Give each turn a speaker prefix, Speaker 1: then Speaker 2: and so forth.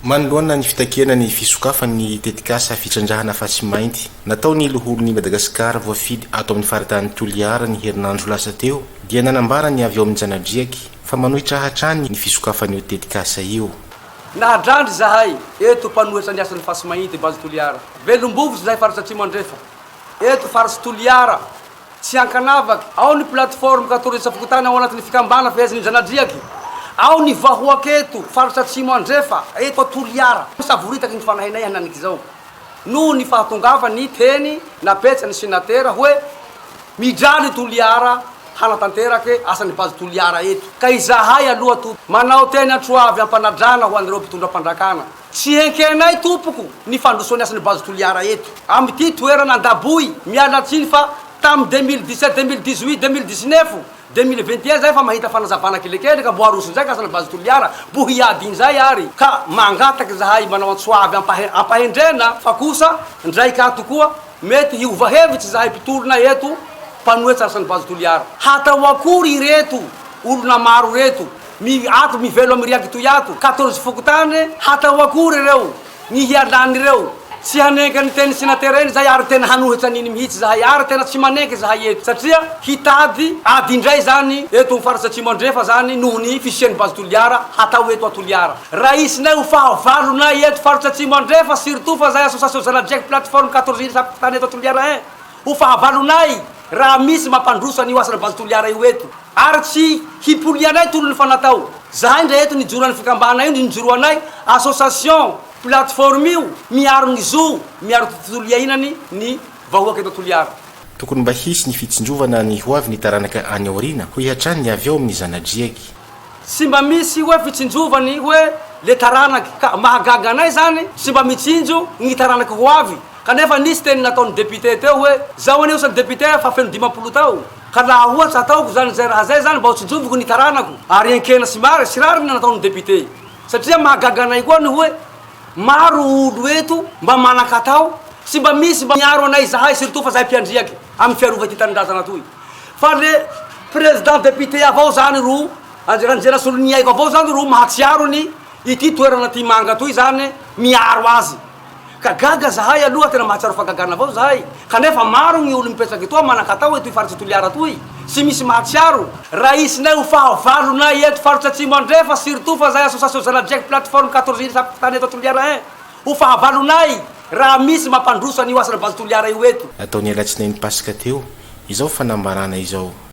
Speaker 1: manoloana ny fitakena ny fisokafa ny tetikasa fitrandrahana fasy mainty nataony loholo ny Madagasikara voafidy ato amin'ny faritany Toliara ny herinandro lasa teo dia nanambara ny avy ao amin'ny Janadriaky fa manohitra hatrany ny fisokafan'io tetikasa io.
Speaker 2: Nahadrandry zahay eto mpanohitra ny asan'ny fasy mainty bazy Toliara velom-bovitsy zahay faritsy Atsimo andrefa eto faritsy Toliara tsy ankanavaky ao ny plateforme 14 fokotany ao anatin'ny fikambana feheziny Janadriaky ao ny vahoaketo faritsy Atsimo andrefa eto Toliara savoritaka ny fanahinay hananiky zao no ny fahatongava ny teny napetsa ny senatera hoe midraly Toliara hanatanteraky asan'ny bazy Toliara eto ka izahay aloha to manao teny atroavy ampanadrana ho anireo mpitondra mpandrakana tsy henkenay tompoko ny fandrosoany asan'ny bazy Toliara eto amity toerana andaboy mialatsiny fa tam 2017 2018 2019 2021 zay fa mahita fanazavana kelikely ka mbo aroso ndraiky asana bazy Toliara mbo hiadiny zay ary ka mangataky zahay manao antsoavy ampahendrena fa kosa ndraika tokoa mety hiova hevitsy zahay mpitolona eto mpanohitra asany bazy Toliara hatao akory reto olona maro reto ato mivelo amin'ny riaky toy ato 14 fokotany hatao akory reo ny hialany reo tsy haneky ny teny senatera eny zay ary tena hanohitra aniny mihitsy zahay ary tena tsy maneky zahay eto satria hitady ady indray zany eto faritsy Atsimo andrefa zany noho ny fisian'ny bazy Toliara hatao eto Toliara raisinay ho fahavalonay eto faritsy Atsimo andrefa surtout fa zay association Janadriaky plateforme 14 tany eto Toliara ho fahavalonay raha misy mampandroso an'io asana bazy Toliara io eto ary tsy hipolianay tolony fanatao zahay ndray eto nijoro an'ny fikambana io nijoroanay association plateforme io miaro ny zo miaro toliainany ny vahoaky eto Toliara
Speaker 1: tokony mba hisy ny fitsinjovana ny hoavy ny taranaka any aorina ho hiatrany ny avy ao amin'ny Janadriaky
Speaker 2: sy mba misy hoe fitsinjovany hoe le taranaky ka mahagaga anay zany sy mba mitsinjo ny taranaky hoavy kanefa nisy teny nataony député teo hoe zaho anio sa député fa feno 50 tao ka laha ohatsy ataoko zany zay raha zay zany mba ho tsinjoviko ny taranako ary enkena sy mary sy rariny nataony député satria mahagaga anay koa ny hoe maro olo eto mba manakatao sy mba misy mba miaro anay zahay surtout fa zahay mpiandriaky amin'ny fiarova ty tanindrazana toy fa le président député avao zany ro anjeranjerasolo ny aiko avao zany ro mahatsiarony ity toerana ty manga toy zany miaro azy ka gaga zahay aloha tena mahatsiaro fagagana avao zahay kanefa maro ny olo mipetraky toa manakatao eto faritsy Toliara toy sy misy mahatsiaro raisinay ho fahavalonay eto faritsy Atsimo andrefa surtout fa zay association Janadriaky plateforme 14 tany eto Toliara ho fahavalonay raha misy mampandroso an'io asana bazy Toliara io eto
Speaker 1: ataony alatsinainy pasika teo izao fanambarana izao